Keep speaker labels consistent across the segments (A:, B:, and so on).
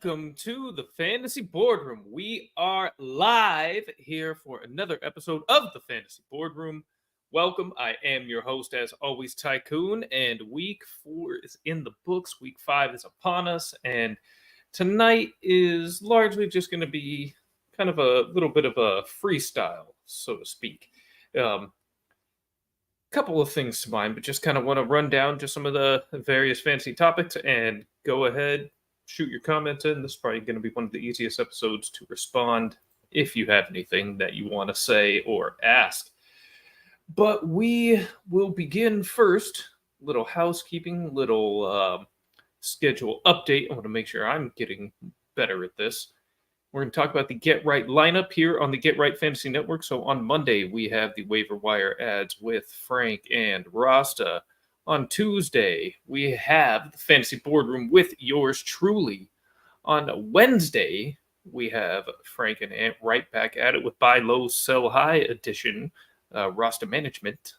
A: Welcome to the Fantasy Boardroom. We are live here for another episode of the Fantasy Boardroom. Welcome. I am your host, as always, Tycoon, and week 4 is in the books. Week 5 is upon us, and tonight is largely just going to be kind of a little bit of a freestyle, so to speak. Couple of things to mind, but just kind of want to run down just some of the various fantasy topics and go ahead, shoot your comments in. This is probably going to be one of the easiest episodes to respond if you have anything that you want to say or ask. But we will begin first. Little housekeeping, little schedule update. I want to make sure I'm getting better at this. We're going to talk about the Get Right lineup here on the Get Right Fantasy Network. So on Monday, we have the waiver wire ads with Frank and Rasta. On Tuesday, we have the Fantasy Boardroom with yours truly. On Wednesday, we have Frank and Ant right back at it with Buy Low, Sell High edition, Rasta Management.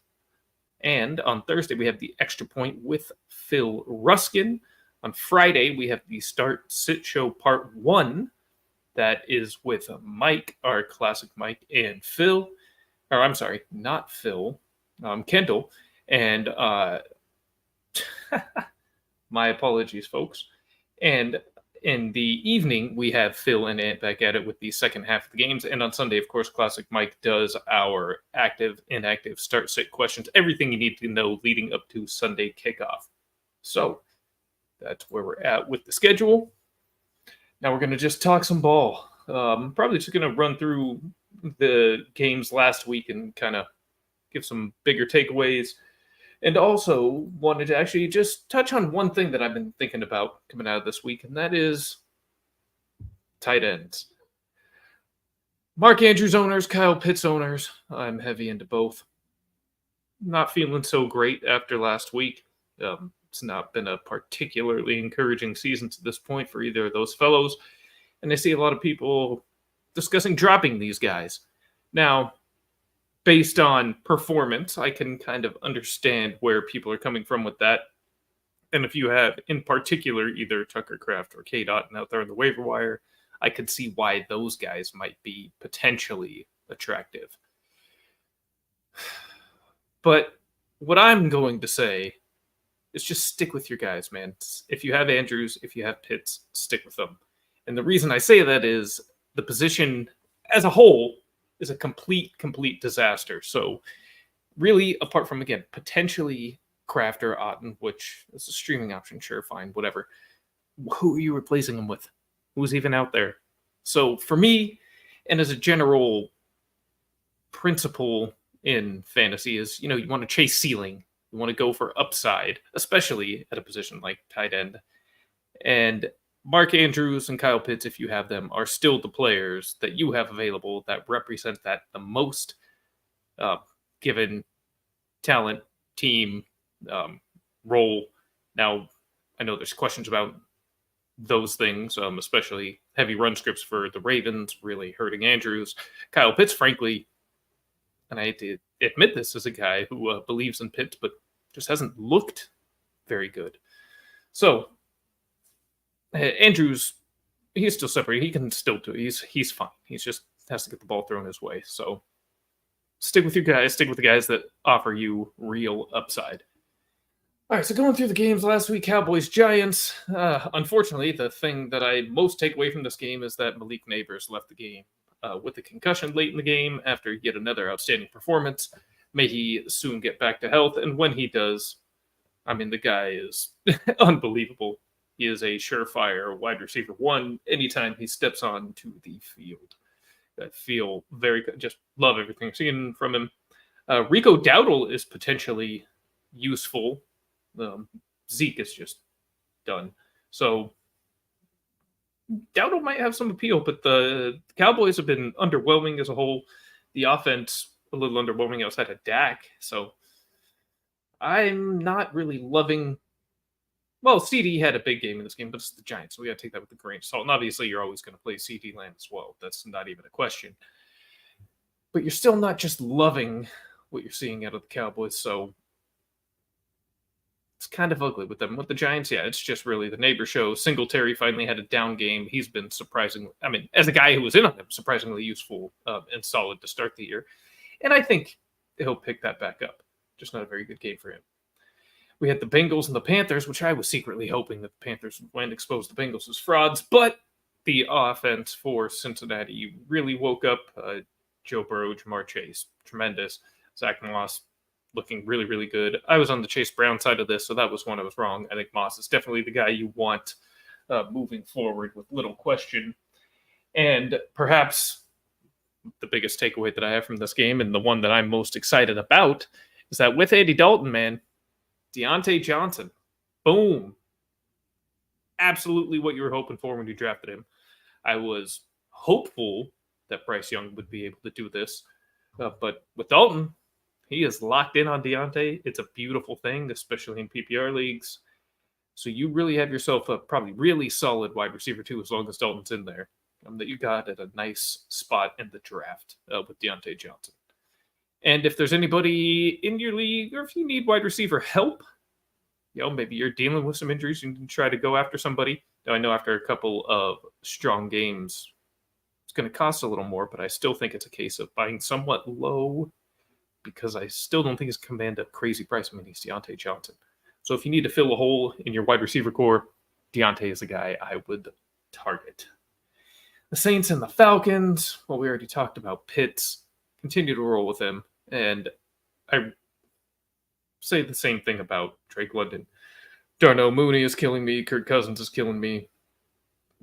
A: And on Thursday, we have the Extra Point with Phil Ruskin. On Friday, we have the Start Sit Show Part 1. That is with Mike, our classic Mike, and Phil. Or I'm sorry, not Phil. Kendall. And my apologies, folks. And in the evening, we have Phil and Ant back at it with the second half of the games. And on Sunday, of course, Classic Mike does our active, inactive, start, sit questions. Everything you need to know leading up to Sunday kickoff. So that's where we're at with the schedule. Now we're going to just talk some ball. Probably just going to run through the games last week and kind of give some bigger takeaways. And also wanted to actually just touch on one thing that I've been thinking about coming out of this week, and that is tight ends. Mark Andrews owners, Kyle Pitts owners. I'm heavy into both. Not feeling so great after last week. It's not been a particularly encouraging season to this point for either of those fellows. And I see a lot of people discussing dropping these guys. Now, based on performance, I can kind of understand where people are coming from with that. And if you have, in particular, either Tucker Kraft or K-Dot out there on the waiver wire, I could see why those guys might be potentially attractive. But what I'm going to say is just stick with your guys, man. If you have Andrews, if you have Pitts, stick with them. And the reason I say that is the position as a whole is a complete disaster. So really, apart from, again, potentially Kraft or Otten, which is a streaming option, sure, fine, whatever. Who are you replacing them with? Who's even out there? So for me, and as a general principle in fantasy is, you want to chase ceiling. You want to go for upside, especially at a position like tight end. And Mark Andrews and Kyle Pitts, if you have them, are still the players that you have available that represent that the most, given talent, team, role. Now, I know there's questions about those things, especially heavy run scripts for the Ravens, really hurting Andrews. Kyle Pitts, frankly, and I hate to admit this as a guy who believes in Pitts, but just hasn't looked very good. So Andrews, he's still separated. He can still do it. He's fine. He's just has to get the ball thrown his way. So stick with your guys. Stick with the guys that offer you real upside. All right, so going through the games last week, Cowboys, Giants. Unfortunately, the thing that I most take away from this game is that Malik Neighbors left the game with a concussion late in the game after yet another outstanding performance. May he soon get back to health. And when he does, I mean, the guy is unbelievable. He is a surefire wide receiver one anytime he steps onto the field. I feel very good. Just love everything I've seen from him. Rico Dowdle is potentially useful. Zeke is just done. So Dowdle might have some appeal, but the Cowboys have been underwhelming as a whole. The offense a little underwhelming outside of Dak. So I'm not really loving. Well, CD had a big game in this game, but it's the Giants, so we got to take that with a grain of salt. And obviously, you're always going to play CD Lamb as well. That's not even a question. But you're still not just loving what you're seeing out of the Cowboys. So it's kind of ugly with them. With the Giants, yeah, it's just really the neighbor show. Singletary finally had a down game. He's been surprisingly, I mean, as a guy who was in on him, surprisingly useful and solid to start the year. And I think he'll pick that back up. Just not a very good game for him. We had the Bengals and the Panthers, which I was secretly hoping that the Panthers would win, expose the Bengals as frauds, but the offense for Cincinnati really woke up. Joe Burrow, Jamar Chase, tremendous. Zach Moss looking really, really good. I was on the Chase Brown side of this, so that was one I was wrong. I think Moss is definitely the guy you want moving forward with little question. And perhaps the biggest takeaway that I have from this game, and the one that I'm most excited about, is that with Andy Dalton, man, Deontay Johnson, boom. Absolutely what you were hoping for when you drafted him. I was hopeful that Bryce Young would be able to do this. But with Dalton, he is locked in on Deontay. It's a beautiful thing, especially in PPR leagues. So you really have yourself a probably really solid wide receiver, too, as long as Dalton's in there, that you got at a nice spot in the draft with Deontay Johnson. And if there's anybody in your league, or if you need wide receiver help, maybe you're dealing with some injuries, you can try to go after somebody. Now, I know after a couple of strong games, it's going to cost a little more, but I still think it's a case of buying somewhat low because I still don't think he's command a crazy price. I mean, he's Deontay Johnson. So if you need to fill a hole in your wide receiver core, Deontay is a guy I would target. The Saints and the Falcons, well, we already talked about Pitts. Continue to roll with him. And I say the same thing about Drake London. Darnell Mooney is killing me. Kirk Cousins is killing me.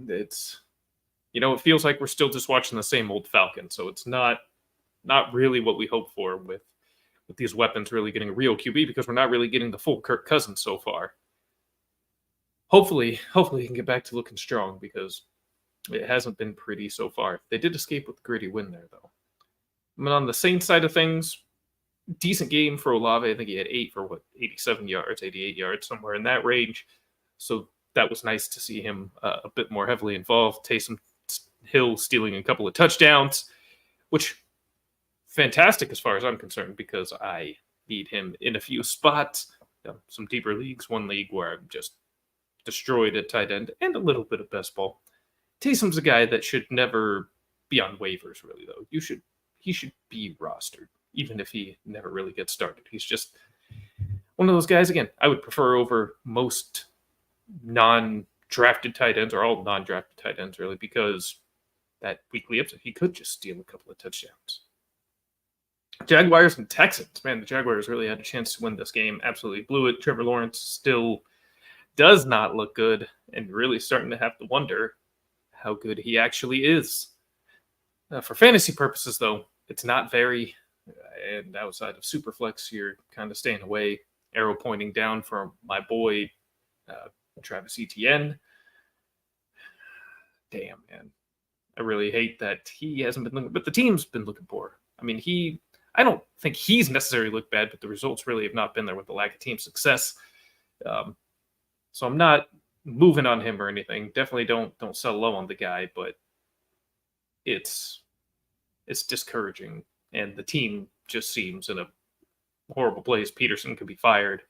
A: It's, it feels like we're still just watching the same old Falcon. So it's not really what we hope for with these weapons really getting a real QB, because we're not really getting the full Kirk Cousins so far. Hopefully he can get back to looking strong, because it hasn't been pretty so far. They did escape with a gritty win there, though. I mean, on the Saints side of things, decent game for Olave. I think he had 87 yards, 88 yards, somewhere in that range. So that was nice to see him a bit more heavily involved. Taysom Hill stealing a couple of touchdowns, which fantastic as far as I'm concerned, because I need him in a few spots. Some deeper leagues, one league where I'm just destroyed at tight end, and a little bit of best ball. Taysom's a guy that should never be on waivers, really, though. He should be rostered, even if he never really gets started. He's just one of those guys, again, I would prefer over most non-drafted tight ends, or all non-drafted tight ends, really, because that weekly upset, he could just steal a couple of touchdowns. Jaguars and Texans. Man, the Jaguars really had a chance to win this game. Absolutely blew it. Trevor Lawrence still does not look good, and really starting to have to wonder how good he actually is. For fantasy purposes, though, it's not very. And outside of Superflex, you're kind of staying away. Arrow pointing down for my boy, Travis Etienne. Damn, man. I really hate that he hasn't been looking, but the team's been looking poor. I mean, I don't think he's necessarily looked bad, but the results really have not been there with the lack of team success. So I'm not moving on him or anything. Definitely don't sell low on the guy, but it's discouraging, and the team just seems in a horrible place. Peterson could be fired.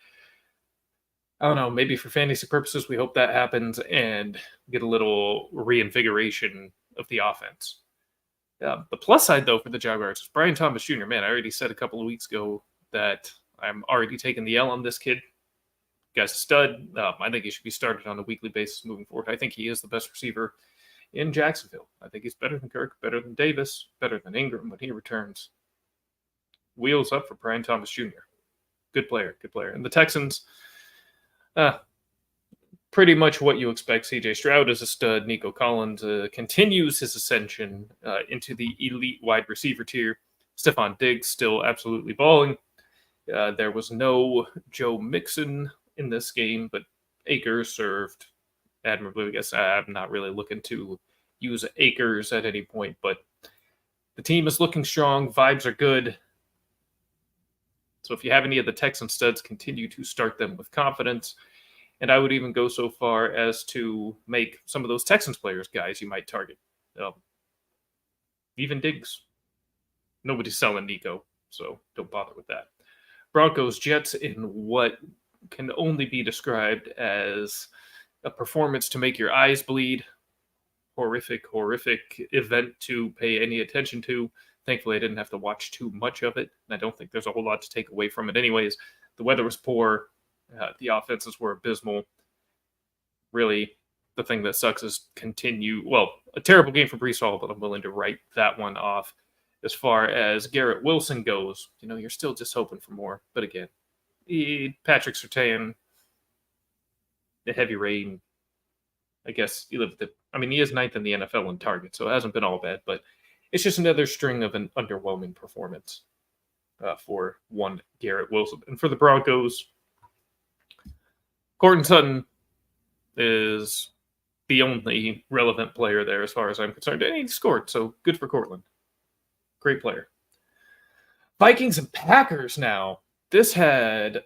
A: I don't know, maybe for fantasy purposes, we hope that happens and get a little reinvigoration of the offense. The plus side, though, for the Jaguars is Brian Thomas Jr. Man, I already said a couple of weeks ago that I'm already taking the L on this kid. Guy's a stud. I think he should be started on a weekly basis moving forward. I think he is the best receiver in Jacksonville. I think he's better than Kirk, better than Davis, better than Ingram when he returns. Wheels up for Brian Thomas Jr. Good player. And the Texans, pretty much what you expect. C.J. Stroud is a stud. Nico Collins continues his ascension into the elite wide receiver tier. Stephon Diggs still absolutely balling. There was no Joe Mixon in this game, but Akers served admirably. I guess I'm not really looking to use Akers at any point, but the team is looking strong. Vibes are good. So if you have any of the Texan studs, continue to start them with confidence. And I would even go so far as to make some of those Texans players guys you might target. Even Diggs. Nobody's selling Nico, so don't bother with that. Broncos, Jets in what can only be described as a performance to make your eyes bleed. Horrific event to pay any attention to. Thankfully, I didn't have to watch too much of it, and I don't think there's a whole lot to take away from it anyways. The weather was poor. The offenses were abysmal. Really, the thing that sucks is a terrible game for Freestyle, but I'm willing to write that one off. As far as Garrett Wilson goes, you're still just hoping for more. But again, Patrick Surtain, the heavy rain, I guess you live with it. I mean, he is ninth in the NFL in targets, so it hasn't been all bad, but it's just another string of an underwhelming performance for one Garrett Wilson. And for the Broncos, Courtland Sutton is the only relevant player there as far as I'm concerned. And he scored, so good for Courtland. Great player. Vikings and Packers now. This was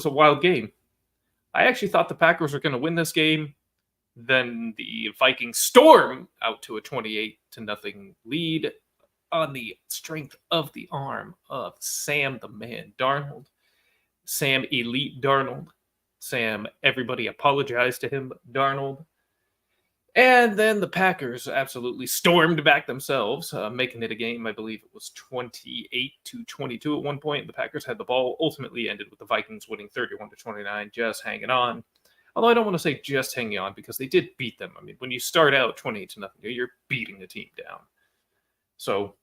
A: a wild game. I actually thought the Packers were going to win this game. Then the Vikings storm out to a 28-0 lead on the strength of the arm of Sam the Man Darnold. Sam Elite Darnold. Sam, everybody apologized to him, Darnold. And then the Packers absolutely stormed back themselves, making it a game. I believe it was 28-22 at one point. The Packers had the ball, ultimately ended with the Vikings winning 31-29, just hanging on. Although I don't want to say just hanging on because they did beat them. I mean, when you start out 28-0, you're beating the team down. So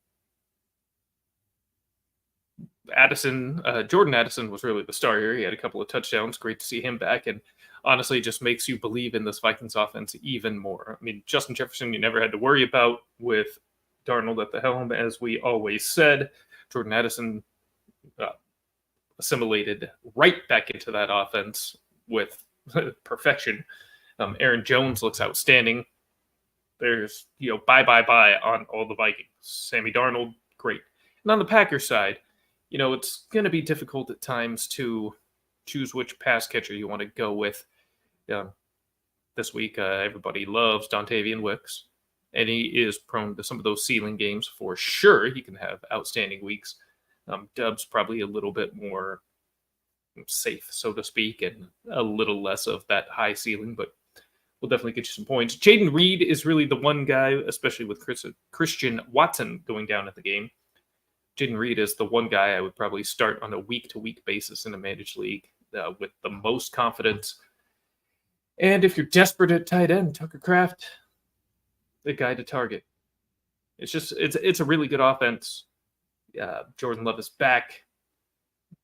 A: Jordan Addison was really the star here. He had a couple of touchdowns. Great to see him back. And honestly, it just makes you believe in this Vikings offense even more. I mean, Justin Jefferson, you never had to worry about with Darnold at the helm, as we always said. Jordan Addison assimilated right back into that offense with perfection. Aaron Jones looks outstanding. There's, bye on all the Vikings. Sammy Darnold, great. And on the Packers side, it's going to be difficult at times to choose which pass catcher you want to go with. This week, everybody loves Dontavian Wicks, and he is prone to some of those ceiling games for sure. He can have outstanding weeks. Dub's probably a little bit more safe, so to speak, and a little less of that high ceiling, but we'll definitely get you some points. Jaden Reed is really the one guy, especially with Christian Watson going down at the game. Jaden Reed is the one guy I would probably start on a week-to-week basis in a managed league with the most confidence. And if you're desperate at tight end, Tucker Kraft, the guy to target. It's a really good offense. Jordan Love is back.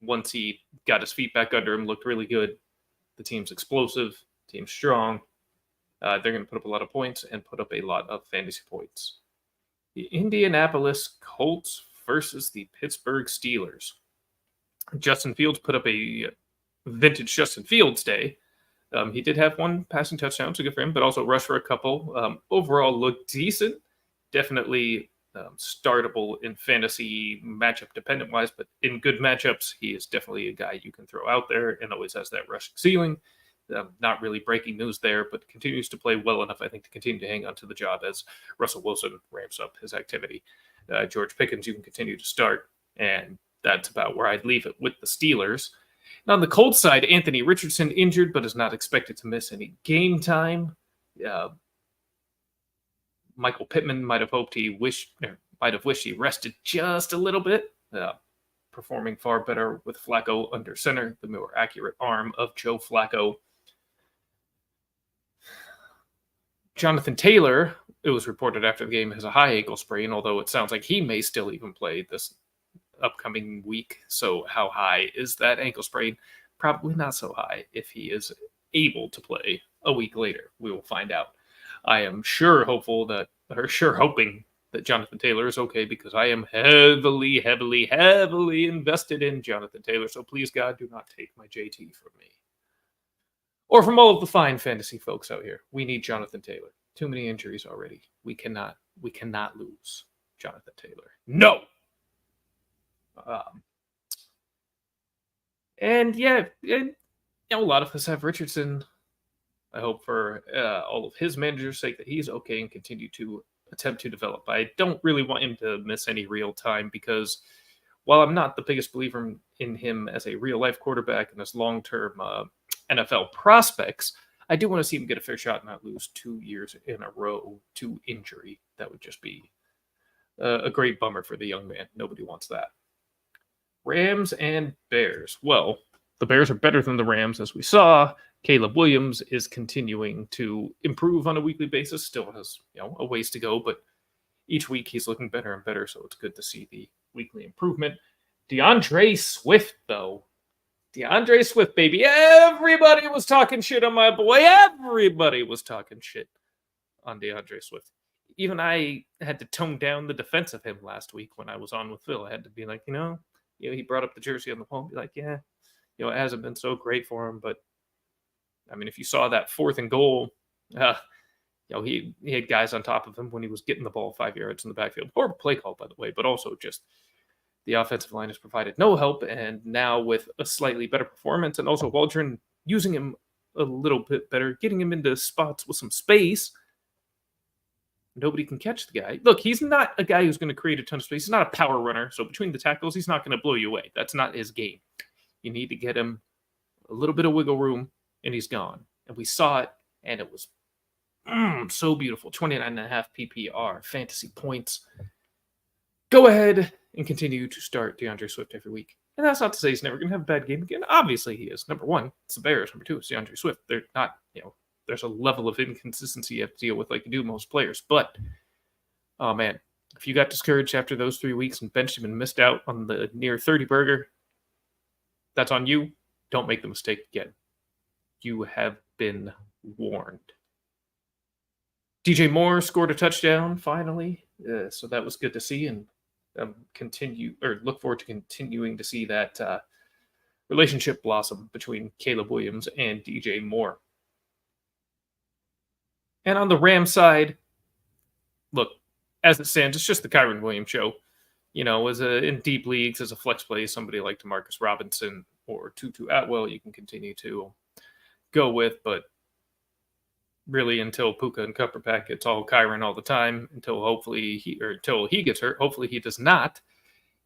A: Once he got his feet back under him, looked really good. The team's explosive, team's strong. They're going to put up a lot of points and put up a lot of fantasy points. The Indianapolis Colts versus the Pittsburgh Steelers. Justin Fields put up a vintage Justin Fields day. He did have one passing touchdown, so good for him, but also rushed for a couple. Overall, looked decent. Definitely startable in fantasy matchup dependent wise, but in good matchups, he is definitely a guy you can throw out there and always has that rushing ceiling. Not really breaking news there, but continues to play well enough, I think, to continue to hang on to the job as Russell Wilson ramps up his activity. George Pickens, you can continue to start, and that's about where I'd leave it with the Steelers. And on the Colts side, Anthony Richardson injured, but is not expected to miss any game time. Michael Pittman might have wished he rested just a little bit, performing far better with Flacco under center, the more accurate arm of Joe Flacco. Jonathan Taylor, it was reported after the game, has a high ankle sprain, although it sounds like he may still even play this upcoming week. So how high is that ankle sprain? Probably not so high if he is able to play a week later. We will find out. I am hoping that Jonathan Taylor is okay, because I am heavily invested in Jonathan Taylor. So please, God, do not take my JT from me. Or from all of the fine fantasy folks out here. We need Jonathan Taylor. Too many injuries already. We cannot lose Jonathan Taylor. No! A lot of us have Richardson. I hope for all of his managers' sake that he's okay and continue to attempt to develop. I don't really want him to miss any real time, because while I'm not the biggest believer in him as a real life quarterback and as long term NFL prospects, I do want to see him get a fair shot and not lose 2 years in a row to injury. That would just be a great bummer for the young man. Nobody wants that. Rams and Bears. Well, the Bears are better than the Rams, as we saw. Caleb Williams is continuing to improve on a weekly basis. Still has a ways to go, but each week he's looking better and better. So it's good to see the weekly improvement. DeAndre Swift, though. DeAndre Swift, baby. Everybody was talking shit on my boy. Everybody was talking shit on DeAndre Swift. Even I had to tone down the defense of him last week when I was on with Phil. I had to be like, he brought up the jersey on the phone, be like, yeah, it hasn't been so great for him. But, I mean, if you saw that 4th and goal, he had guys on top of him when he was getting the ball 5 yards in the backfield. Horrible play call, by the way, but also just the offensive line has provided no help. And now with a slightly better performance and also Waldron using him a little bit better, getting him into spots with some space, nobody can catch the guy. Look, he's not a guy who's going to create a ton of space. He's not a power runner. So between the tackles, he's not going to blow you away. That's not his game. You need to get him a little bit of wiggle room, and he's gone. And we saw it, and it was so beautiful. 29.5 PPR, fantasy points. Go ahead and continue to start DeAndre Swift every week. And that's not to say he's never going to have a bad game again. Obviously he is. Number one, it's the Bears. Number two, it's DeAndre Swift. They're not, there's a level of inconsistency you have to deal with like you do most players. But, oh man, if you got discouraged after those 3 weeks and benched him and missed out on the near 30 burger, that's on you. Don't make the mistake again. You have been warned. DJ Moore scored a touchdown finally. So that was good to see. And look forward to continuing to see that relationship blossom between Caleb Williams and DJ Moore. And on the Rams side, look, as it stands, it's just the Kyron Williams show. In deep leagues, as a flex play, somebody like DeMarcus Robinson or Tutu Atwell, you can continue to go with. But really, until Puka and Cupperpack, it's all Kyron all the time until he gets hurt. Hopefully he does not.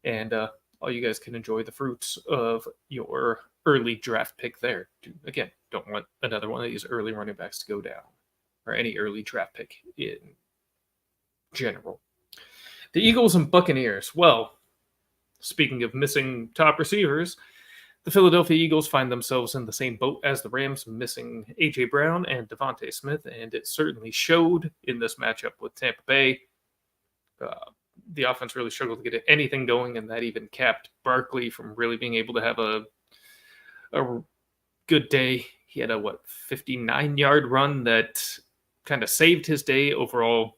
A: And all you guys can enjoy the fruits of your early draft pick there. Again, don't want another one of these early running backs to go down, or any early draft pick in general. The Eagles and Buccaneers. Well, speaking of missing top receivers, the Philadelphia Eagles find themselves in the same boat as the Rams, missing A.J. Brown and Devontae Smith, and it certainly showed in this matchup with Tampa Bay. The offense really struggled to get anything going, and that even capped Barkley from really being able to have a good day. He had a 59-yard run that kind of saved his day. Overall,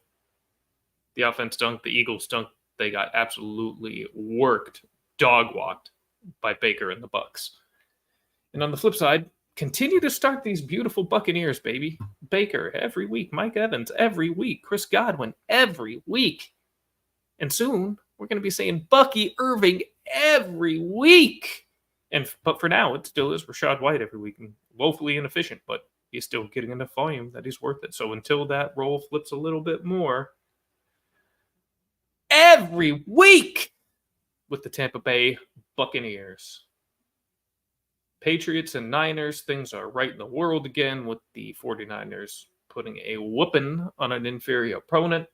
A: the offense stunk, the Eagles stunk. They got absolutely dog-walked by Baker and the Bucs. And on the flip side, continue to start these beautiful Buccaneers, baby. Baker every week, Mike Evans every week, Chris Godwin every week. And soon, we're going to be saying Bucky Irving every week. But for now, it still is Rachaad White every week. And woefully inefficient, but he's still getting enough volume that he's worth it. So until that role flips a little bit more, every week with the Tampa Bay Buccaneers. Patriots and Niners, things are right in the world again with the 49ers putting a whooping on an inferior opponent.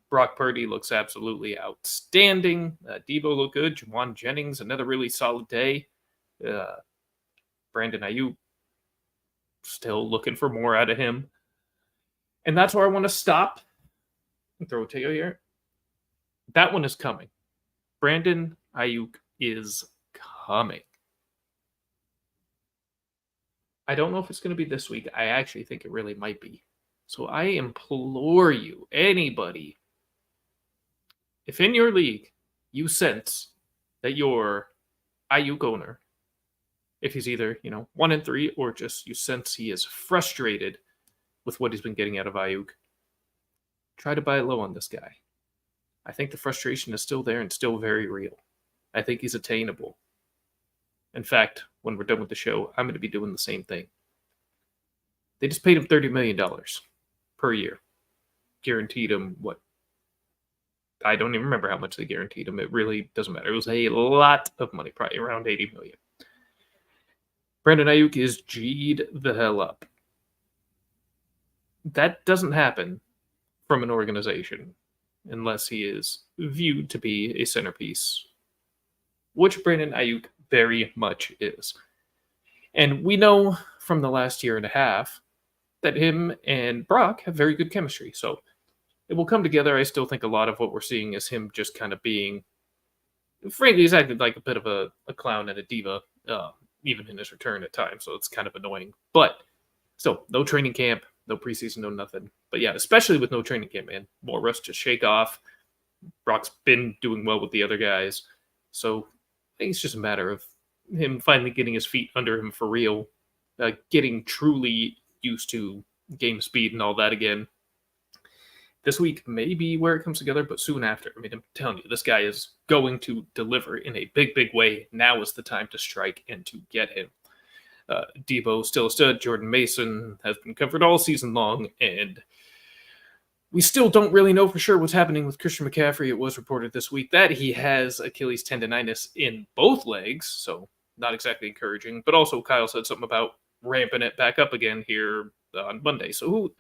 A: Brock Purdy looks absolutely outstanding. Debo looked good. Juwan Jennings, another really solid day. Brandon Ayuk, still looking for more out of him. And that's where I want to stop and throw it to you here. That one is coming. Brandon Ayuk is coming. I don't know if it's going to be this week. I actually think it really might be. So I implore you, anybody, if in your league you sense that your Ayuk owner, if he's either, 1-3 or just you sense he is frustrated with what he's been getting out of Ayuk, try to buy low on this guy. I think the frustration is still there and still very real. I think he's attainable. In fact, when we're done with the show, I'm going to be doing the same thing. They just paid him $30 million per year. Guaranteed him, I don't even remember how much they guaranteed him. It really doesn't matter. It was a lot of money, probably around $80 million. Brandon Ayuk is G'd the hell up. That doesn't happen from an organization unless he is viewed to be a centerpiece, which Brandon Ayuk very much is. And we know from the last year and a half that him and Brock have very good chemistry. So it will come together. I still think a lot of what we're seeing is him just kind of being, frankly, he's acted like a bit of a clown and a diva, even in his return at times. So it's kind of annoying. But still, no training camp, no preseason, no nothing. But yeah, especially with no training camp, man. More rust to shake off. Brock's been doing well with the other guys. So I think it's just a matter of him finally getting his feet under him for real, getting truly used to game speed and all that again. This week may be where it comes together, but soon after. I mean, I'm telling you, this guy is going to deliver in a big, big way. Now is the time to strike and to get him. Debo still a stud. Jordan Mason has been covered all season long, and we still don't really know for sure what's happening with Christian McCaffrey. It was reported this week that he has Achilles tendonitis in both legs, so not exactly encouraging. But also, Kyle said something about ramping it back up again here on Monday. So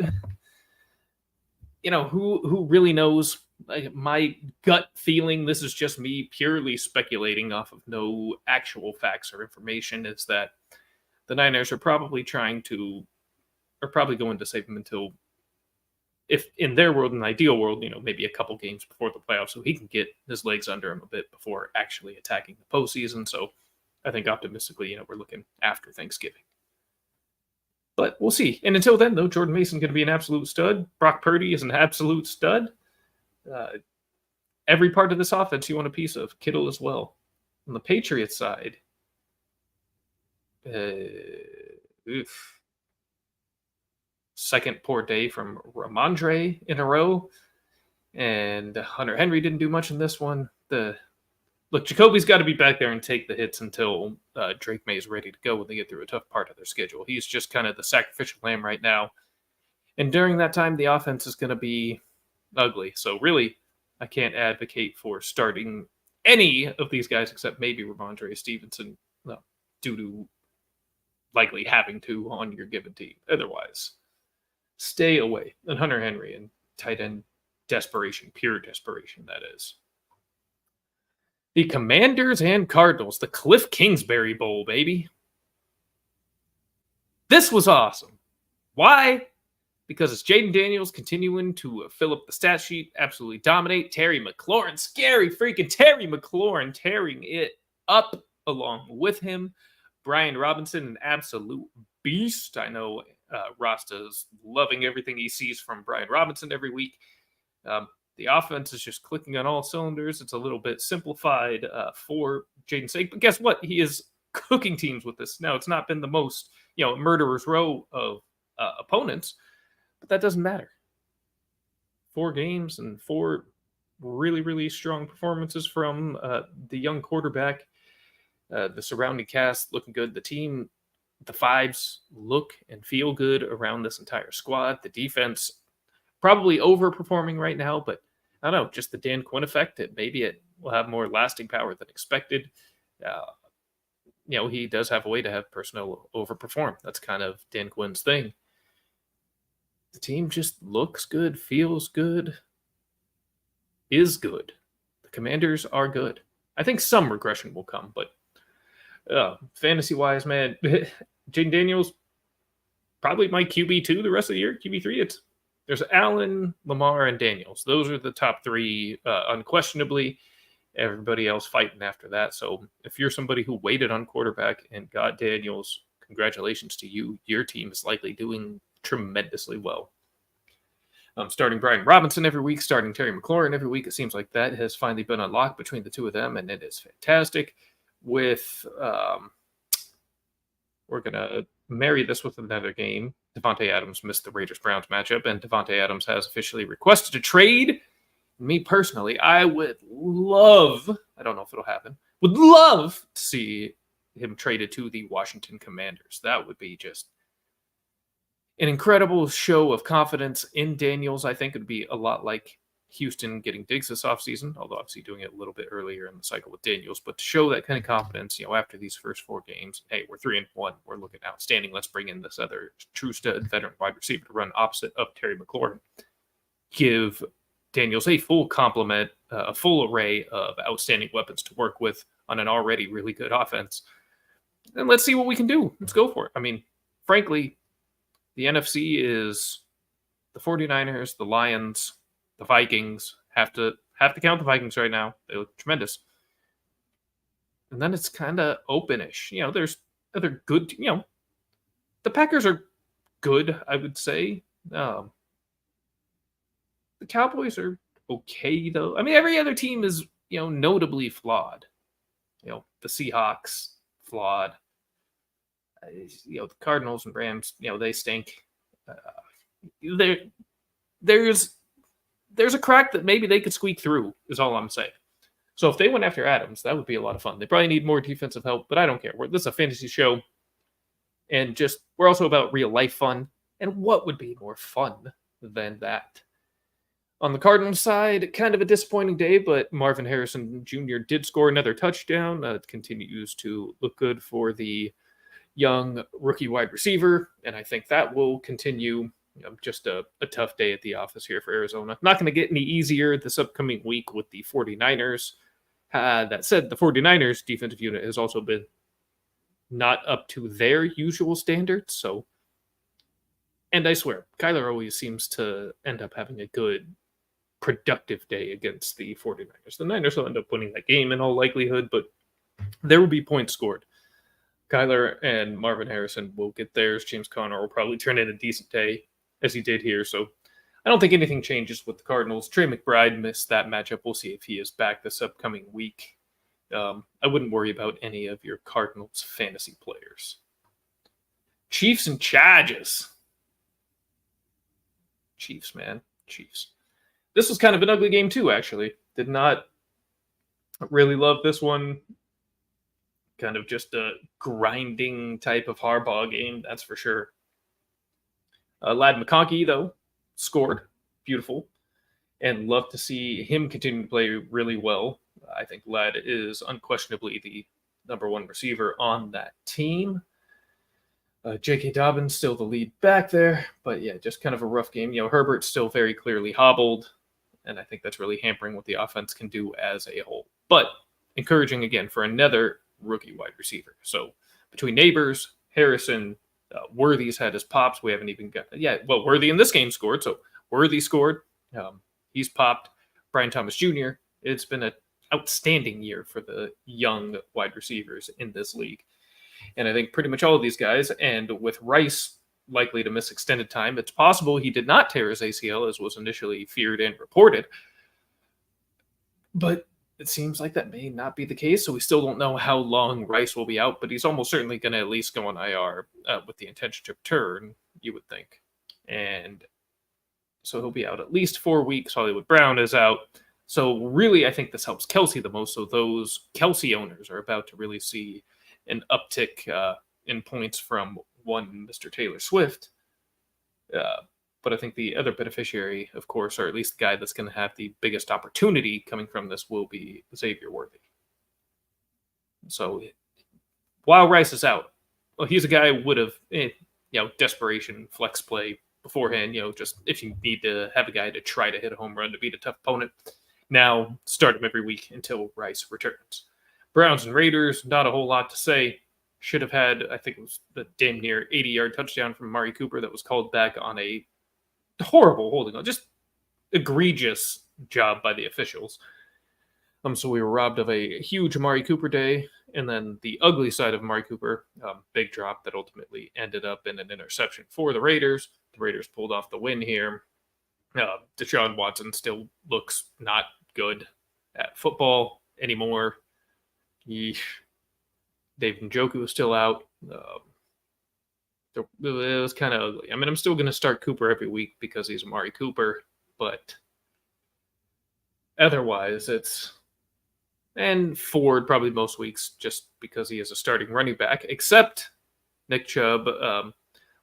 A: who really knows? Like, my gut feeling, this is just me purely speculating off of no actual facts or information, is that the Niners are probably going to save him until, if in their world, an ideal world, maybe a couple games before the playoffs, so he can get his legs under him a bit before actually attacking the postseason. So I think optimistically, we're looking after Thanksgiving. But we'll see. And until then, though, Jordan Mason going to be an absolute stud. Brock Purdy is an absolute stud. Every part of this offense you want a piece of. Kittle as well. On the Patriots side, second poor day from Ramondre in a row. And Hunter Henry didn't do much in this one. Look, Jacoby's got to be back there and take the hits until Drake May is ready to go when they get through a tough part of their schedule. He's just kind of the sacrificial lamb right now. And during that time, the offense is going to be ugly. So really, I can't advocate for starting any of these guys except maybe Ramondre Stevenson, due to likely having to on your given team. Otherwise, stay away. And Hunter Henry and tight end desperation, pure desperation, that is. The Commanders and Cardinals, the Cliff Kingsbury Bowl, baby. This was awesome. Why? Because it's Jaden Daniels continuing to fill up the stat sheet, absolutely dominate. Terry McLaurin, scary freaking Terry McLaurin, tearing it up along with him. Brian Robinson, an absolute beast. I know Rasta's loving everything he sees from Brian Robinson every week. The offense is just clicking on all cylinders. It's a little bit simplified for Jaden's sake. But guess what? He is cooking teams with this. Now, it's not been the most, murderer's row of opponents, but that doesn't matter. 4 games and 4 really, really strong performances from the young quarterback. The surrounding cast looking good. The team, the vibes look and feel good around this entire squad. The defense probably overperforming right now, but I don't know, just the Dan Quinn effect. Maybe it will have more lasting power than expected. He does have a way to have personnel overperform. That's kind of Dan Quinn's thing. The team just looks good, feels good, is good. The Commanders are good. I think some regression will come, but fantasy-wise, man, Jaden Daniels, probably my QB2 the rest of the year. QB3, there's Allen, Lamar, and Daniels. Those are the top 3, unquestionably. Everybody else fighting after that. So if you're somebody who waited on quarterback and got Daniels, congratulations to you. Your team is likely doing tremendously well. Starting Brian Robinson every week, starting Terry McLaurin every week. It seems like that has finally been unlocked between the two of them, and it is fantastic. We're going to marry this with another game. Devontae Adams missed the Raiders-Browns matchup, and Devontae Adams has officially requested a trade. Me personally, I would love, I don't know if it'll happen, would love to see him traded to the Washington Commanders. That would be just an incredible show of confidence in Daniels. I think it would be a lot like Houston getting Diggs this offseason, although obviously doing it a little bit earlier in the cycle with Daniels, but to show that kind of confidence, after these first 4 games, hey, we're 3-1, we're looking outstanding. Let's bring in this other true stud veteran wide receiver to run opposite of Terry McLaurin. Give Daniels a full complement, a full array of outstanding weapons to work with on an already really good offense. And let's see what we can do. Let's go for it. I mean, frankly, the NFC is the 49ers, the Lions, the Vikings. Have to count the Vikings right now. They look tremendous. And then it's kind of openish. There's other good, the Packers are good, I would say. The Cowboys are okay, though. I mean, every other team is, notably flawed. The Seahawks, flawed. The Cardinals and Rams, they stink. There's a crack that maybe they could squeak through, is all I'm saying. So if they went after Adams, that would be a lot of fun. They probably need more defensive help, but I don't care. This is a fantasy show, and we're also about real life fun. And what would be more fun than that? On the Cardinals side, kind of a disappointing day, but Marvin Harrison Jr. did score another touchdown. It continues to look good for the young rookie wide receiver, and I think that will continue. Just a tough day at the office here for Arizona. Not going to get any easier this upcoming week with the 49ers. That said, the 49ers defensive unit has also been not up to their usual standards. So, and I swear, Kyler always seems to end up having a good, productive day against the 49ers. The Niners will end up winning that game in all likelihood, but there will be points scored. Kyler and Marvin Harrison will get theirs. James Conner will probably turn in a decent day, as he did here. So I don't think anything changes with the Cardinals. Trey McBride missed that matchup. We'll see if he is back this upcoming week. I wouldn't worry about any of your Cardinals fantasy players. Chiefs and Chargers. Chiefs, man. Chiefs. This was kind of an ugly game too, actually. Did not really love this one. Kind of just a grinding type of Harbaugh game, that's for sure. Ladd McConkey, though, scored. Beautiful. And love to see him continue to play really well. I think Ladd is unquestionably the number 1 receiver on that team. J.K. Dobbins still the lead back there. But yeah, just kind of a rough game. Herbert's still very clearly hobbled. And I think that's really hampering what the offense can do as a whole. But encouraging, again, for another rookie wide receiver. So between Neighbors, Harrison, Worthy's had his pops. We haven't even got... Yeah, well, Worthy in this game scored. So Worthy scored. He's popped. Brian Thomas Jr. It's been an outstanding year for the young wide receivers in this league. And I think pretty much all of these guys, and with Rice likely to miss extended time, it's possible he did not tear his ACL as was initially feared and reported. But it seems like that may not be the case, so we still don't know how long Rice will be out, but he's almost certainly going to at least go on IR with the intention to return, you would think. And so he'll be out at least 4 weeks. Hollywood Brown is out. So really, I think this helps Kelsey the most. So those Kelsey owners are about to really see an uptick in points from one Mr. Taylor Swift. But I think the other beneficiary, of course, or at least the guy that's going to have the biggest opportunity coming from this will be Xavier Worthy. So while Rice is out, well, he's a guy who would have, desperation, flex play beforehand, just if you need to have a guy to try to hit a home run to beat a tough opponent. Now start him every week until Rice returns. Browns and Raiders, not a whole lot to say. Should have had, I think it was the damn near 80-yard touchdown from Amari Cooper that was called back on a horrible holding, just egregious job by the officials. So we were robbed of a huge Amari Cooper day, and then the ugly side of Amari Cooper, big drop that ultimately ended up in an interception for the Raiders. The Raiders pulled off the win here. Deshaun Watson still looks not good at football anymore. Dave Njoku is still out. It was kind of ugly. I mean, I'm still going to start Cooper every week because he's Amari Cooper, but otherwise it's... And Ford probably most weeks just because he is a starting running back, except Nick Chubb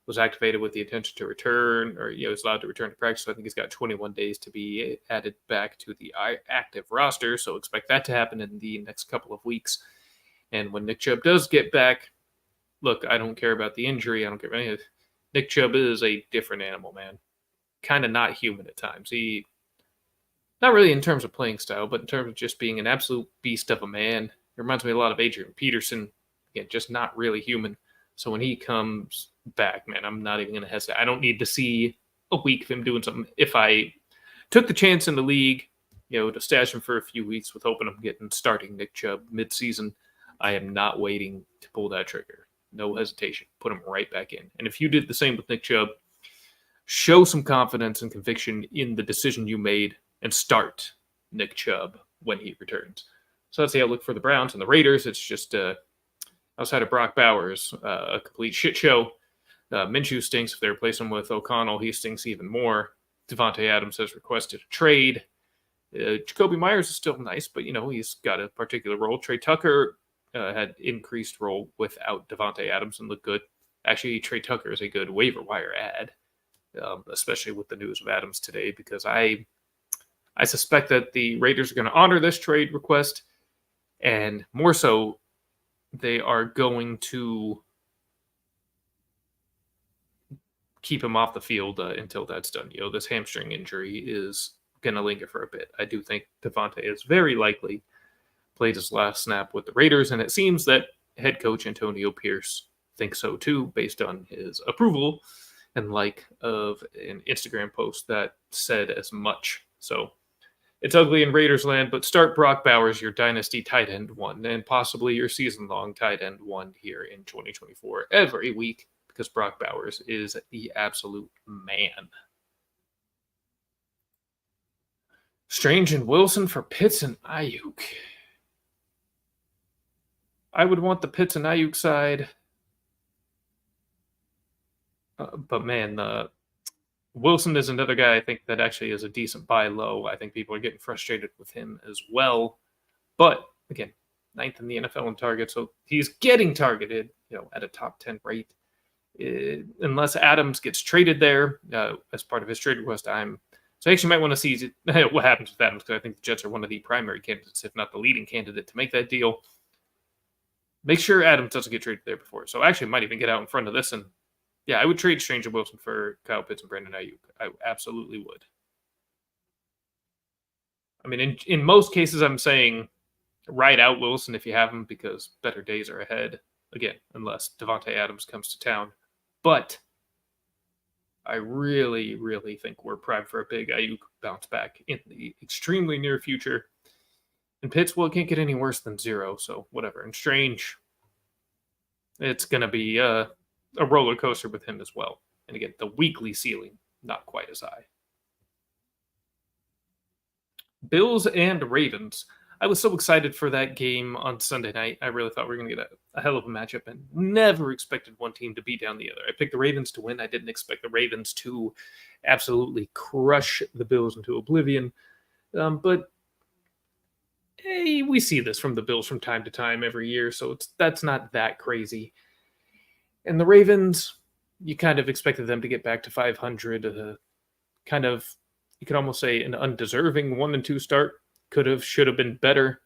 A: was activated with the intention to return, or is allowed to return to practice. So I think he's got 21 days to be added back to the active roster. So expect that to happen in the next couple of weeks. And when Nick Chubb does get back, look, I don't care about the injury. I don't care about anything. Nick Chubb is a different animal, man. Kind of not human at times. He, not really in terms of playing style, but in terms of just being an absolute beast of a man. It reminds me a lot of Adrian Peterson. Again, just not really human. So when he comes back, man, I'm not even going to hesitate. I don't need to see a week of him doing something. If I took the chance in the league, to stash him for a few weeks with hoping I'm getting starting Nick Chubb mid-season, I am not waiting to pull that trigger. No hesitation. Put him right back in. And if you did the same with Nick Chubb, show some confidence and conviction in the decision you made and start Nick Chubb when he returns. So that's the outlook for the Browns. And the Raiders, it's just outside of Brock Bowers, a complete shit show. Minshew stinks. If they replace him with O'Connell, he stinks even more. Devontae Adams has requested a trade. Jacoby Myers is still nice, but, he's got a particular role. Trey Tucker had increased role without Devontae Adams and looked good. Actually, Trey Tucker is a good waiver wire ad, especially with the news of Adams today, because I suspect that the Raiders are going to honor this trade request, and more so, they are going to keep him off the field until that's done. This hamstring injury is going to linger for a bit. I do think Devontae is very likely played his last snap with the Raiders, and it seems that head coach Antonio Pierce thinks so too, based on his approval and like of an Instagram post that said as much. So it's ugly in Raiders land, but start Brock Bowers, your dynasty tight end one, and possibly your season-long tight end one here in 2024 every week, because Brock Bowers is the absolute man. Strange and Wilson for Pitts and Ayuk. I would want the Pitts and Ayuk side, but man, Wilson is another guy I think that actually is a decent buy low. I think people are getting frustrated with him as well. But again, 9th in the NFL in targets, so he's getting targeted, at a top 10 rate. Unless Adams gets traded there as part of his trade request, so I actually might want to see what happens with Adams, because I think the Jets are one of the primary candidates, if not the leading candidate, to make that deal. Make sure Adams doesn't get traded there before. So actually might even get out in front of this, and yeah, I would trade Strange and Wilson for Kyle Pitts and Brandon Ayuk. I absolutely would. I mean, in most cases, I'm saying ride out Wilson if you have him, because better days are ahead. Again, unless Devontae Adams comes to town. But I really, really think we're primed for a big Ayuk bounce back in the extremely near future. And Pitts, well, it can't get any worse than 0, so whatever. And Strange, it's going to be a roller coaster with him as well. And again, the weekly ceiling, not quite as high. Bills and Ravens. I was so excited for that game on Sunday night. I really thought we were going to get a hell of a matchup, and never expected one team to beat down the other. I picked the Ravens to win. I didn't expect the Ravens to absolutely crush the Bills into oblivion. But hey, we see this from the Bills from time to time every year, so that's not that crazy. And the Ravens, you kind of expected them to get back to 500. Kind of, you could almost say an undeserving 1-2 start. Should have been better.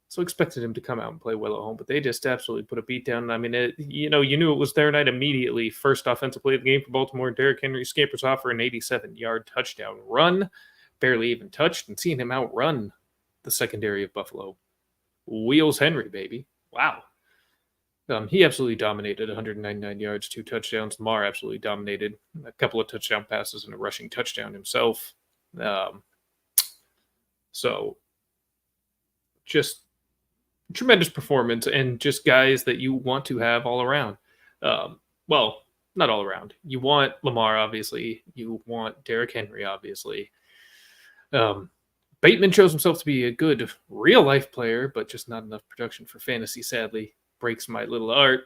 A: So expected him to come out and play well at home, but they just absolutely put a beat down. I mean, you knew it was their night immediately. First offensive play of the game for Baltimore, Derrick Henry scampers off for an 87-yard touchdown run, barely even touched, and seeing him outrun the secondary of Buffalo. Wheels Henry, baby. Wow. He absolutely dominated, 199 yards, 2 touchdowns. Lamar absolutely dominated, a couple of touchdown passes and a rushing touchdown himself. So just tremendous performance, and just guys that you want to have all around. Well, not all around. You want Lamar, obviously. You want Derrick Henry, obviously. Bateman shows himself to be a good real-life player, but just not enough production for fantasy, sadly. Breaks my little art.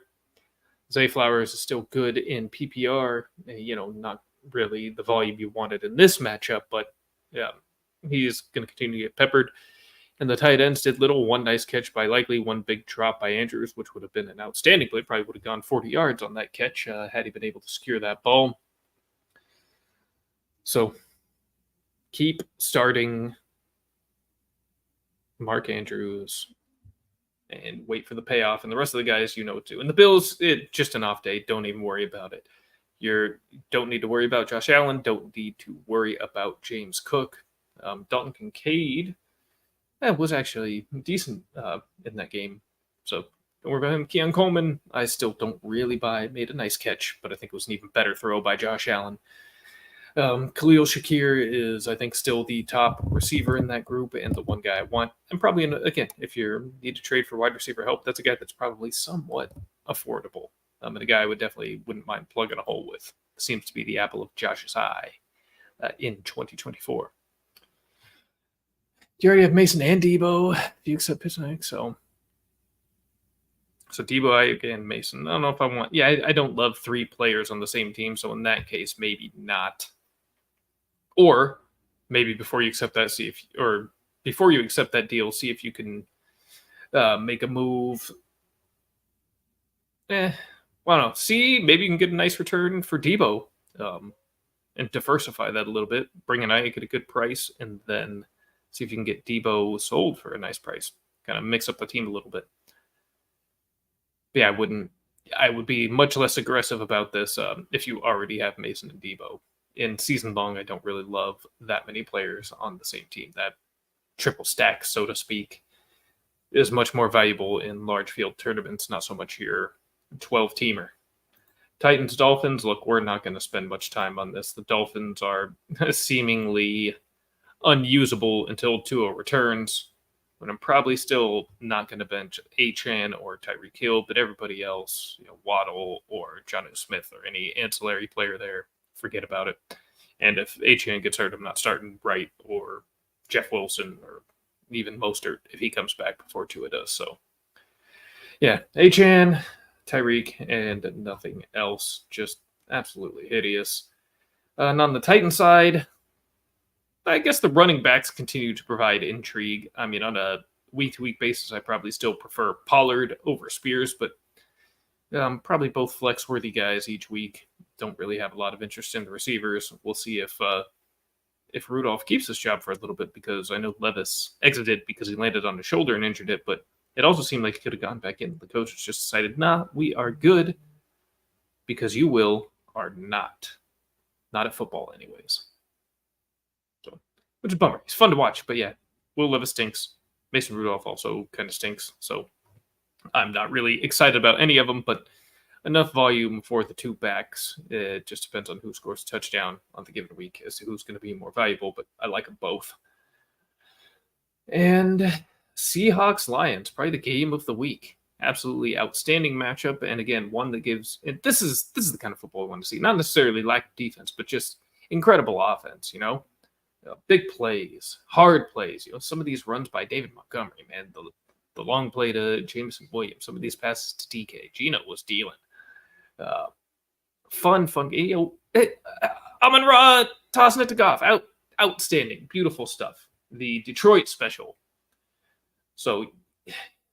A: Zay Flowers is still good in PPR. Not really the volume you wanted in this matchup, but yeah, he's going to continue to get peppered. And the tight ends did little. One nice catch by Likely, one big drop by Andrews, which would have been an outstanding play. Probably would have gone 40 yards on that catch had he been able to secure that ball. So keep starting Mark Andrews and wait for the payoff. And the rest of the guys, you know what to do. And the Bills, just an off day. Don't even worry about it. You don't need to worry about Josh Allen. Don't need to worry about James Cook. Dalton Kincaid was actually decent in that game. So don't worry about him. Keon Coleman, I still don't really buy. Made a nice catch, but I think it was an even better throw by Josh Allen. Khalil Shakir is, I think, still the top receiver in that group and the one guy I want. And probably, again, if you need to trade for wide receiver help, that's a guy that's probably somewhat affordable. And a guy I wouldn't mind plugging a hole with. Seems to be the apple of Josh's eye in 2024. You already have Mason and Debo, if you accept Pittsburgh, so Debo, again, Mason. I don't know if I want. Yeah, I don't love three players on the same team, so in that case, maybe not. Or maybe before you accept that, before you accept that deal, see if you can make a move. I don't know. See, maybe you can get a nice return for Debo and diversify that a little bit. Bring an Ayuk at a good price, and then see if you can get Debo sold for a nice price. Kind of mix up the team a little bit. But yeah, I would be much less aggressive about this if you already have Mason and Debo. In season long, I don't really love that many players on the same team. That triple stack, so to speak, is much more valuable in large field tournaments, not so much your 12-teamer. Titans, Dolphins, look, we're not going to spend much time on this. The Dolphins are seemingly unusable until Tua returns, but I'm probably still not going to bench Achane or Tyreek Hill, but everybody else, Waddle or Jonnu Smith or any ancillary player there, forget about it. And if Achane gets hurt, I'm not starting Wright or Jeff Wilson or even Mostert if he comes back before Tua does. So, yeah, Achane, Tyreek, and nothing else. Just absolutely hideous. And on the Titan side, I guess the running backs continue to provide intrigue. I mean, on a week-to-week basis, I probably still prefer Pollard over Spears, but probably both flex-worthy guys each week. Don't really have a lot of interest in the receivers. We'll see if Rudolph keeps his job for a little bit, because I know Levis exited because he landed on his shoulder and injured it, but it also seemed like he could have gone back in. The coach just decided, nah, we are good because you are not. Not at football anyways. So, which is a bummer. He's fun to watch, but yeah, Will Levis stinks. Mason Rudolph also kind of stinks, so I'm not really excited about any of them, but enough volume for the two backs. It just depends on who scores a touchdown on the given week as to who's going to be more valuable, but I like them both. And Seahawks-Lions, probably the game of the week. Absolutely outstanding matchup, and again, one that gives... And this is the kind of football I want to see. Not necessarily lack of defense, but just incredible offense, big plays, hard plays. Some of these runs by David Montgomery, man, the long play to Jameson Williams, some of these passes to DK. Gino was dealing. Fun. Amon-Ra tossing it to Goff. Outstanding. Beautiful stuff. The Detroit special. So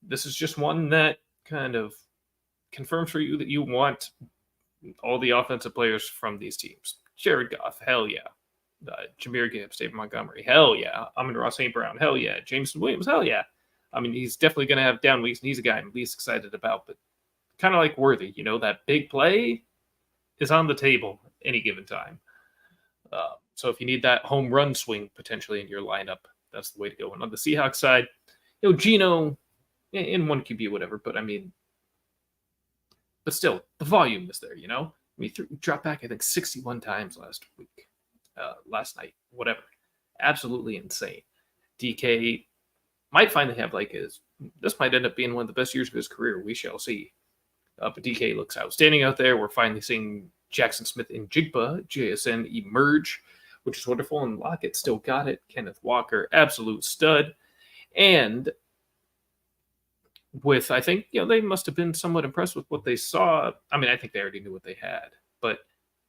A: this is just one that kind of confirms for you that you want all the offensive players from these teams. Jared Goff, hell yeah. Jahmyr Gibbs, David Montgomery, hell yeah. Amon-Ra St. Brown, hell yeah. Jameson Williams, hell yeah. I mean, he's definitely going to have down weeks, and he's a guy I'm least excited about, but kind of like Worthy, that big play is on the table any given time. So if you need that home run swing potentially in your lineup, that's the way to go. And on the Seahawks side, Gino in one QB, whatever, but still, the volume is there, He dropped back, I think, 61 times last night, whatever. Absolutely insane. DK might finally have this might end up being one of the best years of his career. We shall see. But DK looks outstanding out there. We're finally seeing Jackson Smith and Jigba, JSN, emerge, which is wonderful. And Lockett still got it. Kenneth Walker, absolute stud. And I think, they must have been somewhat impressed with what they saw. I mean, I think they already knew what they had, but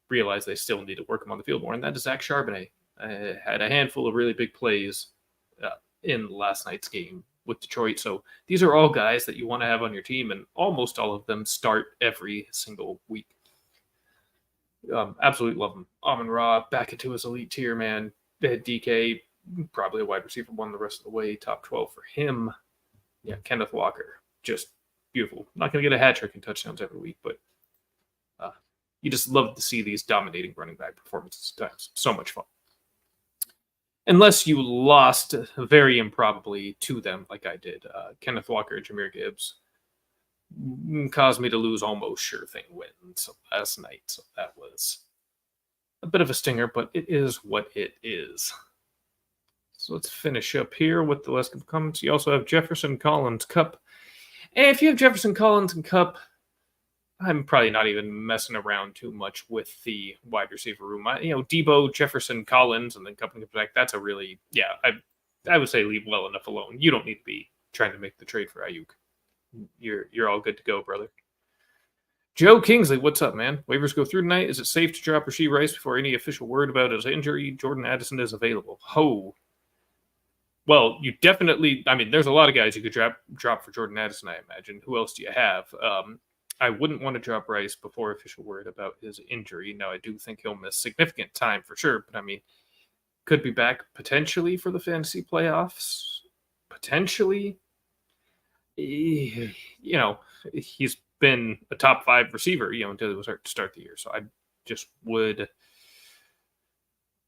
A: realized they still need to work them on the field more. And that is Zach Charbonnet. Had a handful of really big plays in last night's game with Detroit. So these are all guys that you want to have on your team, and almost all of them start every single week. Absolutely love him. Amon Ra back into his elite tier, man. DK, probably a wide receiver one the rest of the way. Top 12 for him. Yeah, Kenneth Walker, just beautiful. Not going to get a hat trick and touchdowns every week, but you just love to see these dominating running back performances at times. So much fun. Unless you lost very improbably to them, like I did. Kenneth Walker, Jahmyr Gibbs caused me to lose almost sure thing wins last night. So that was a bit of a stinger, but it is what it is. So let's finish up here with the list of comments. You also have Jefferson, Collins, Cup. And if you have Jefferson, Collins, and Cup, I'm probably not even messing around too much with the wide receiver room. Debo, Jefferson, Collins, and then Cup and back. That's a really, I would say leave well enough alone. You don't need to be trying to make the trade for Ayuk. You're all good to go, brother. Joe Kingsley, what's up, man? Waivers go through tonight. Is it safe to drop Rashee Rice before any official word about his injury? Jordan Addison is available. Well, you definitely, there's a lot of guys you could drop for Jordan Addison, I imagine. Who else do you have? I wouldn't want to drop Rice before official word about his injury. Now, I do think he'll miss significant time for sure, but could be back potentially for the fantasy playoffs. Potentially. He's been a top 5 receiver, until it was hard to start the year. So I just would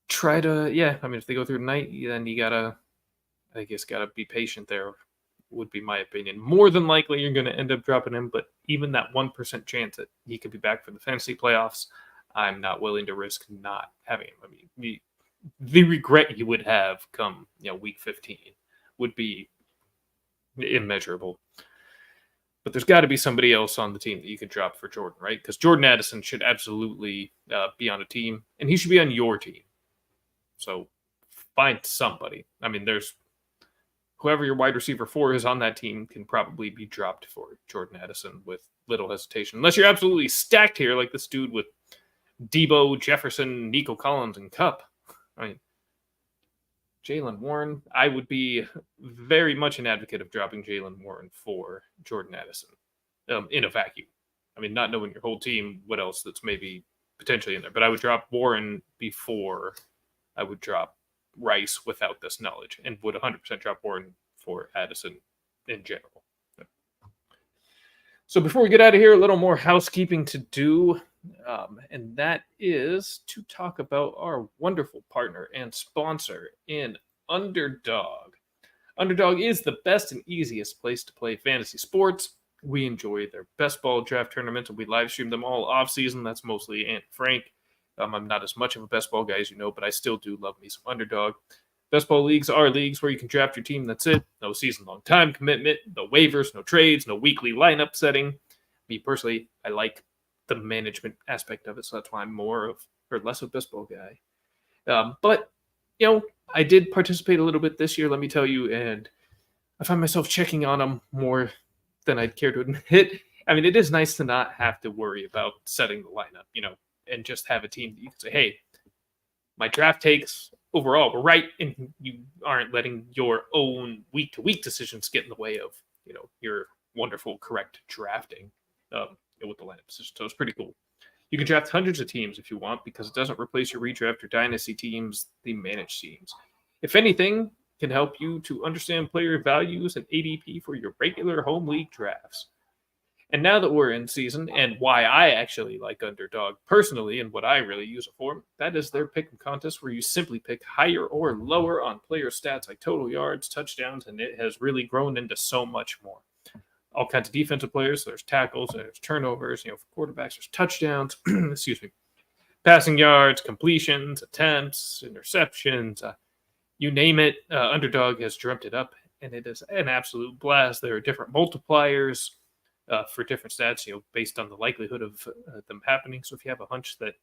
A: try to, if they go through tonight, then you gotta be patient there, would be my opinion. More than likely, you're going to end up dropping him, but even that 1% chance that he could be back for the fantasy playoffs, I'm not willing to risk not having him. The regret you would have come, week 15 would be immeasurable. But there's got to be somebody else on the team that you could drop for Jordan, right? Because Jordan Addison should absolutely be on a team, and he should be on your team. So find somebody. There's whoever your wide receiver 4 is on that team can probably be dropped for Jordan Addison with little hesitation. Unless you're absolutely stacked here, like this dude with Debo, Jefferson, Nico Collins, and Cup. Jaylen Warren, I would be very much an advocate of dropping Jaylen Warren for Jordan Addison in a vacuum. Not knowing your whole team, what else that's maybe potentially in there. But I would drop Warren before I would drop Rice without this knowledge, and would 100% drop Warren for Addison in general. So before we get out of here, a little more housekeeping to do, and that is to talk about our wonderful partner and sponsor in Underdog. Underdog is the best and easiest place to play fantasy sports. We enjoy their best ball draft tournaments, and we live stream them all off season. That's mostly Ant Frank. I'm not as much of a best ball guy as you know, but I still do love me some Underdog. Best ball leagues are leagues where you can draft your team. That's it. No season-long time commitment, no waivers, no trades, no weekly lineup setting. Me personally, I like the management aspect of it, so that's why I'm less of a best ball guy. But I did participate a little bit this year, let me tell you, and I find myself checking on them more than I'd care to admit. It is nice to not have to worry about setting the lineup, and just have a team that you can say, hey, my draft takes overall were right, and you aren't letting your own week-to-week decisions get in the way of, your wonderful, correct drafting with the lineup decision. So it's pretty cool. You can draft hundreds of teams if you want, because it doesn't replace your redraft or dynasty teams, the managed teams. If anything, can help you to understand player values and ADP for your regular home league drafts. And now that we're in season, and why I actually like Underdog personally and what I really use it for, that is their pick 'em contest where you simply pick higher or lower on player stats like total yards, touchdowns, and it has really grown into so much more. All kinds of defensive players. There's tackles, there's turnovers, for quarterbacks, there's touchdowns, passing yards, completions, attempts, interceptions, you name it. Underdog has dreamt it up, and it is an absolute blast. There are different multipliers for different stats, based on the likelihood of them happening. So if you have a hunch that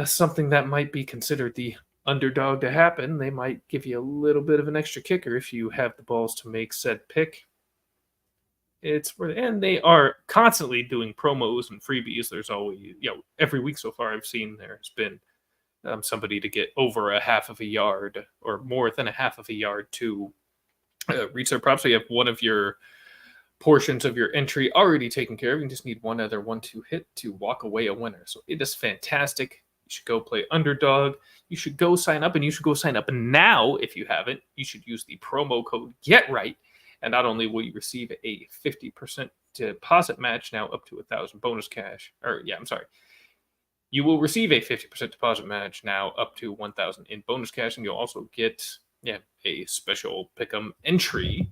A: something that might be considered the underdog to happen, they might give you a little bit of an extra kicker if you have the balls to make said pick. And they are constantly doing promos and freebies. There's always, every week so far I've seen there has been somebody to get over a half of a yard or more than a half of a yard to reach their prop. So you have one of your portions of your entry already taken care of. You just need one other 1-2 hit to walk away a winner. So it is fantastic. You should go play Underdog. You should go sign up, and you should go sign up now if you haven't. You should use the promo code GETRIGHT, and not only will you receive a 50% deposit match now up to 1,000 bonus cash, you will receive a 50% deposit match now up to 1,000 in bonus cash, and you'll also get a special pick'em entry.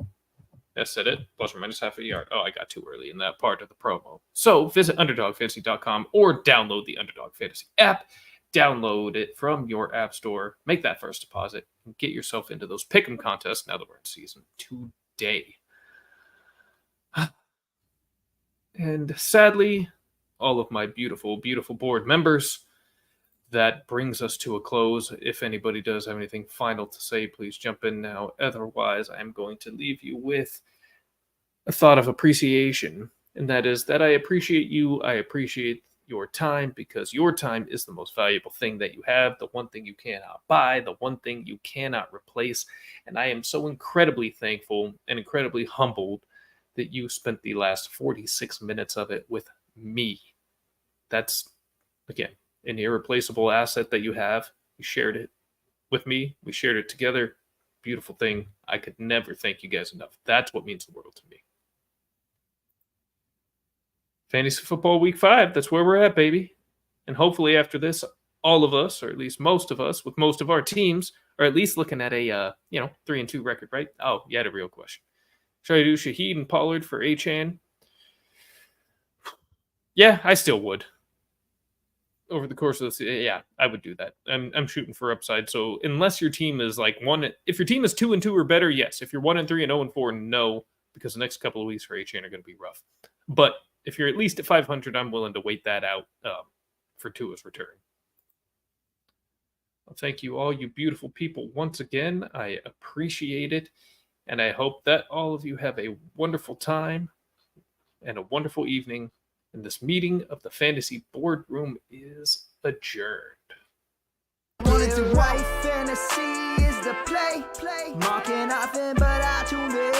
A: I said it, plus or minus half a yard. Oh, I got too early in that part of the promo. So visit UnderdogFantasy.com or download the Underdog Fantasy app. Download it from your app store. Make that first deposit and get yourself into those pick'em contests now that we're in season today. And sadly, all of my beautiful, beautiful board members, that brings us to a close. If anybody does have anything final to say, please jump in now. Otherwise, I'm going to leave you with a thought of appreciation, and that is that I appreciate you. I appreciate your time, because your time is the most valuable thing that you have, the one thing you cannot buy, the one thing you cannot replace. And I am so incredibly thankful and incredibly humbled that you spent the last 46 minutes of it with me. That's, again, an irreplaceable asset that you have. You shared it with me. We shared it together. Beautiful thing. I could never thank you guys enough. That's what means the world to me. Fantasy Football Week 5. That's where we're at, baby. And hopefully after this, all of us, or at least most of us, with most of our teams, are at least looking at a 3-2 record, right? Oh, you had a real question. Should I do Shaheed and Pollard for Achane? Yeah, I still would. Over the course of this, yeah, I would do that. I'm shooting for upside. So unless your team is like if your team is 2-2 or better, yes. If you're 1-3 and 0-4, no, because the next couple of weeks for Achane are going to be rough. But if you're at least at 500, I'm willing to wait that out for Tua's return. Well, thank you all, you beautiful people, once again. I appreciate it, and I hope that all of you have a wonderful time and a wonderful evening. And this meeting of the Fantasy Boardroom is adjourned.
B: Wanted to write fantasy is the play. Marking nothing but I tuned it